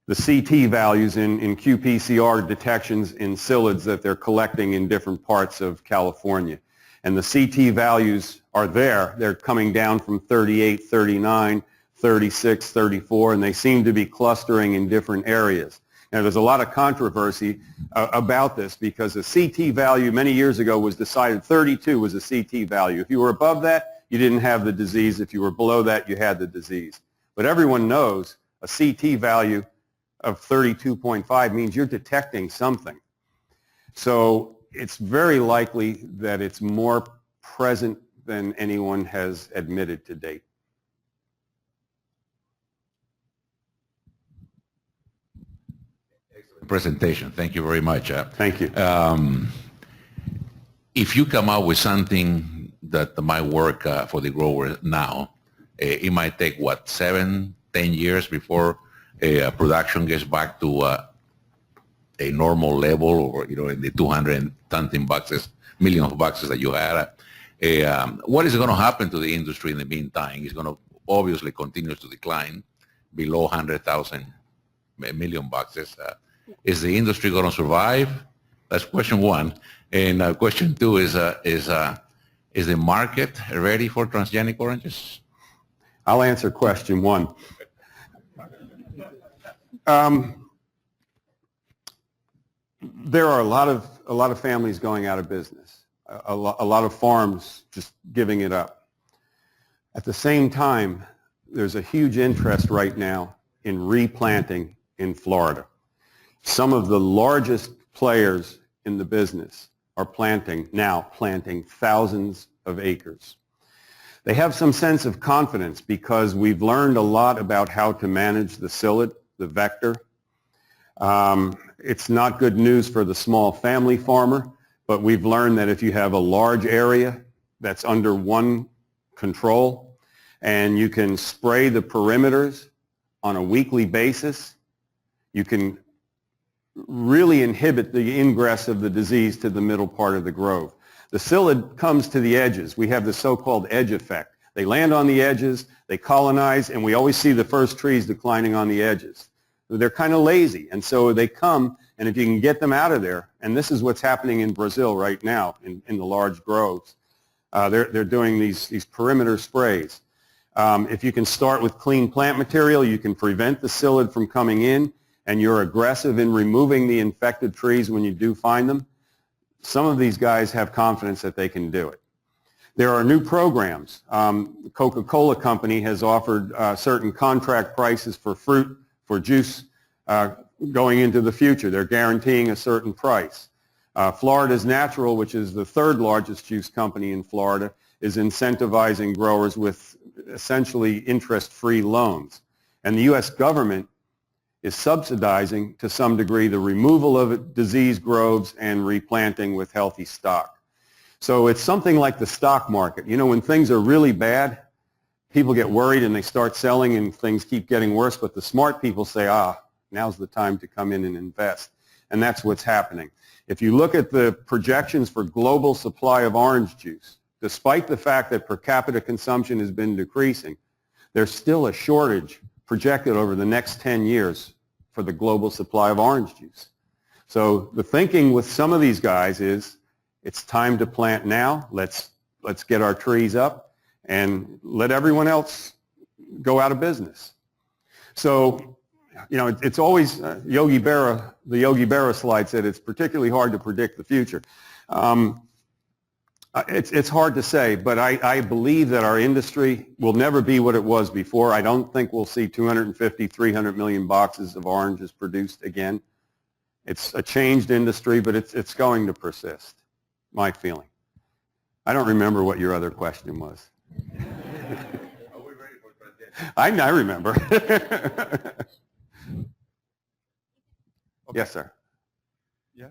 CT values in qPCR detections in psyllids that they're collecting in different parts of California. And the CT values are there. They're coming down from 38, 39, 36, 34, and they seem to be clustering in different areas. Now, there's a lot of controversy about this because the CT value many years ago was decided 32 was a CT value. If you were above that, you didn't have the disease. If you were below that, you had the disease. But everyone knows a CT value of 32.5 means you're detecting something. So it's very likely that it's more present than anyone has admitted to date. Excellent presentation. Thank you very much. Thank you. If you come out with something that might work for the grower now, it might take, what, 7, 10 years before production gets back to a normal level, or in the 200-something million of boxes that you had. What is going to happen to the industry in the meantime? It's going to obviously continue to decline below 100,000 million boxes. Is the industry going to survive? That's question one. And question two is the market ready for transgenic oranges? I'll answer question one. There are a lot of families going out of business, a lot of farms just giving it up. At the same time, there's a huge interest right now in replanting in Florida. Some of the largest players in the business are planting thousands of acres. They have some sense of confidence because we've learned a lot about how to manage the psyllid, the vector. It's not good news for the small family farmer, but we've learned that if you have a large area that's under one control and you can spray the perimeters on a weekly basis, you can really inhibit the ingress of the disease to the middle part of the grove. The psyllid comes to the edges. We have the so-called edge effect. They land on the edges, they colonize, and we always see the first trees declining on the edges. They're kind of lazy, and so they come, and if you can get them out of there, and this is what's happening in Brazil right now in the large groves. They're doing these perimeter sprays. If you can start with clean plant material, you can prevent the psyllid from coming in, and you're aggressive in removing the infected trees when you do find them. Some of these guys have confidence that they can do it. There are new programs. The Coca-Cola company has offered certain contract prices for fruit, for juice going into the future. They're guaranteeing a certain price. Florida's Natural, which is the third largest juice company in Florida, is incentivizing growers with essentially interest-free loans. And the U.S. government is subsidizing to some degree the removal of diseased groves and replanting with healthy stock. So it's something like the stock market. You know, when things are really bad, people get worried and they start selling and things keep getting worse, but the smart people say, now's the time to come in and invest. And that's what's happening. If you look at the projections for global supply of orange juice, despite the fact that per capita consumption has been decreasing, there's still a shortage projected over the next 10 years for the global supply of orange juice. So the thinking with some of these guys is, it's time to plant now. Let's get our trees up and let everyone else go out of business. So, you know, it's always the Yogi Berra slide said it's particularly hard to predict the future. It's hard to say, but I believe that our industry will never be what it was before. I don't think we'll see 250, 300 million boxes of oranges produced again. It's a changed industry, but it's going to persist, my feeling. I don't remember what your other question was. Are we ready for transgenic? I remember. Okay. Yes, sir. Yeah.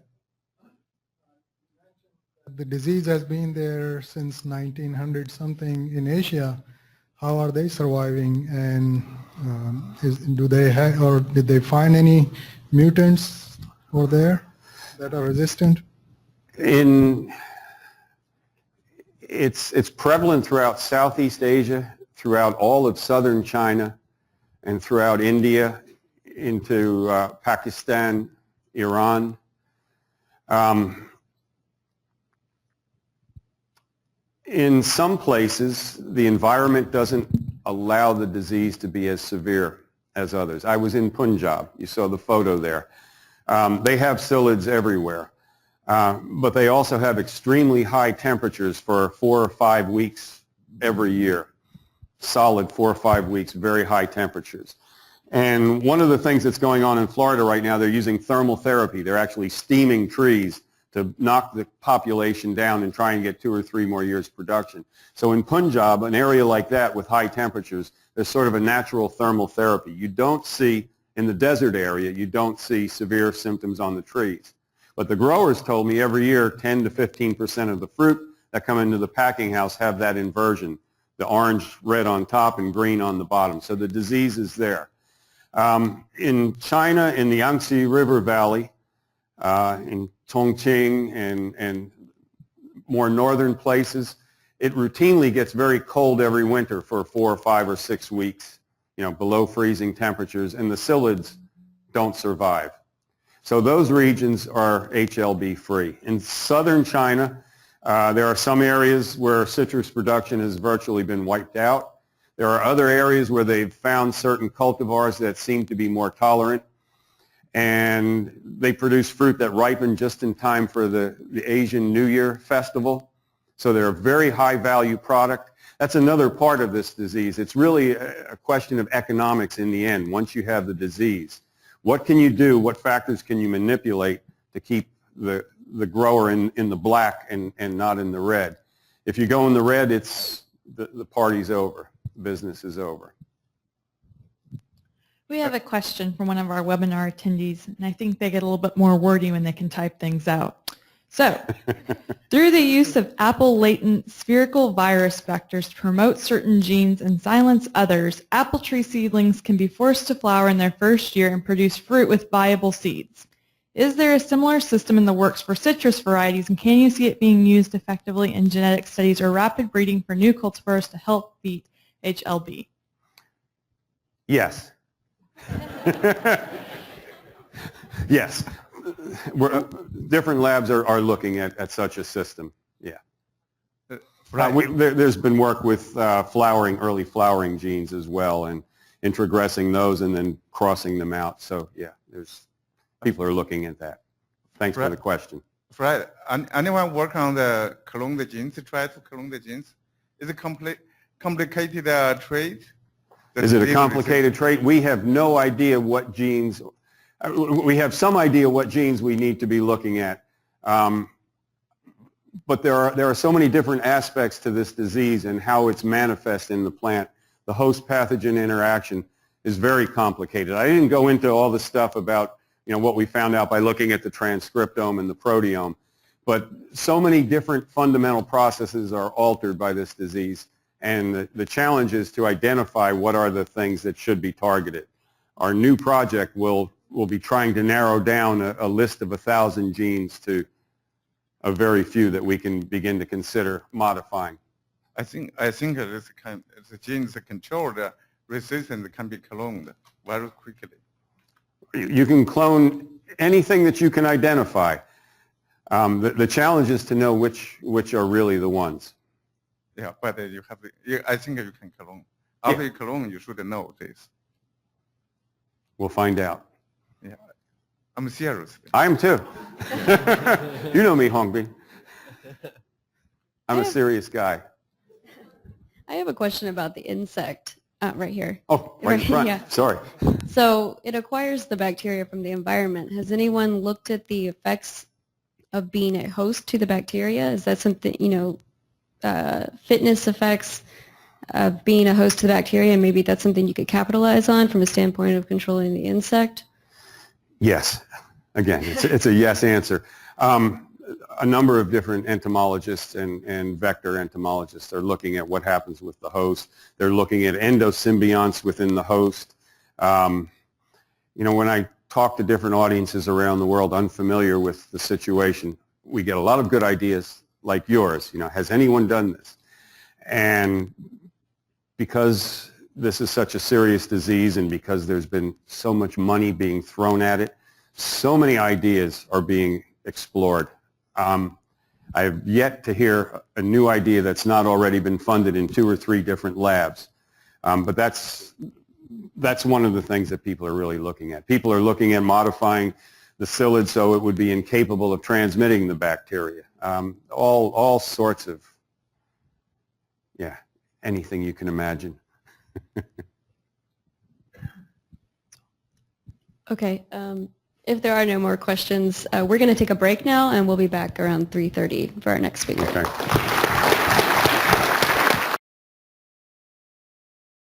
The disease has been there since 1900 something in Asia. How are they surviving? And do they have, or did they find any mutants over there that are resistant? It's prevalent throughout Southeast Asia, throughout all of southern China, and throughout India, into Pakistan, Iran. In some places, the environment doesn't allow the disease to be as severe as others. I was in Punjab. You saw the photo there. They have psyllids everywhere, but they also have extremely high temperatures for 4 or 5 weeks every year. Solid 4 or 5 weeks, very high temperatures. And one of the things that's going on in Florida right now, they're using thermal therapy. They're actually steaming trees to knock the population down and try and get 2 or 3 more years production. So in Punjab, an area like that with high temperatures, there's sort of a natural thermal therapy. You don't see, in the desert area, you don't see severe symptoms on the trees. But the growers told me every year 10 to 15% of the fruit that come into the packing house have that inversion, the orange, red on top and green on the bottom. So the disease is there. In China, in the Yangtze River Valley, in Chongqing and more northern places, it routinely gets very cold every winter for 4 or 5 or 6 weeks, below freezing temperatures, and the psyllids don't survive. So those regions are HLB free. In southern China, there are some areas where citrus production has virtually been wiped out. There are other areas where they've found certain cultivars that seem to be more tolerant, and they produce fruit that ripen just in time for the Asian New Year festival. So they're a very high value product. That's another part of this disease. It's really a question of economics in the end, once you have the disease. What can you do? What factors can you manipulate to keep the grower in the black and not in the red? If you go in the red, the party's over. Business is over. We have a question from one of our webinar attendees, and I think they get a little bit more wordy when they can type things out. So, through the use of apple latent spherical virus vectors to promote certain genes and silence others, apple tree seedlings can be forced to flower in their first year and produce fruit with viable seeds. Is there a similar system in the works for citrus varieties, and can you see it being used effectively in genetic studies or rapid breeding for new cultivars to help beat HLB? Yes. Yes. Different labs are looking at such a system. Yeah. There's been work with early flowering genes as well, and introgressing those and then crossing them out. So yeah, people are looking at that. Thanks for the question. Fred, anyone work on the clone the genes, try to clone the genes? Is it complicated trait? Is it a complicated trait? We have no idea what genes. We have some idea what genes we need to be looking at, but there are so many different aspects to this disease and how it's manifest in the plant. The host pathogen interaction is very complicated. I didn't go into all the stuff about what we found out by looking at the transcriptome and the proteome, but so many different fundamental processes are altered by this disease, and the challenge is to identify what are the things that should be targeted. Our new project will be trying to narrow down a list of 1,000 genes to a very few that we can begin to consider modifying. I think the genes that control the resistance can be cloned very quickly. You can clone anything that you can identify. The challenge is to know which are really the ones. Yeah, but I think you can clone. After you clone, you should know this. We'll find out. Yeah, I'm serious. I am too. You know me, Huanglongbing. I'm a serious guy. I have a question about the insect right here. Oh, right in front. Yeah. Sorry. So it acquires the bacteria from the environment. Has anyone looked at the effects of being a host to the bacteria? Is that something, fitness effects of being a host to the bacteria, and maybe that's something you could capitalize on from a standpoint of controlling the insect? Yes. Again, it's a yes answer. A number of different entomologists and vector entomologists are looking at what happens with the host. They're looking at endosymbionts within the host. When I talk to different audiences around the world unfamiliar with the situation, we get a lot of good ideas like yours. Has anyone done this? And because this is such a serious disease and because there's been so much money being thrown at it, so many ideas are being explored. I have yet to hear a new idea that's not already been funded in 2 or 3 different labs. But that's one of the things that people are really looking at. People are looking at modifying the psyllid so it would be incapable of transmitting the bacteria. All sorts of, anything you can imagine. Okay. If there are no more questions, we're going to take a break now, and we'll be back around 3:30 for our next speaker. Okay.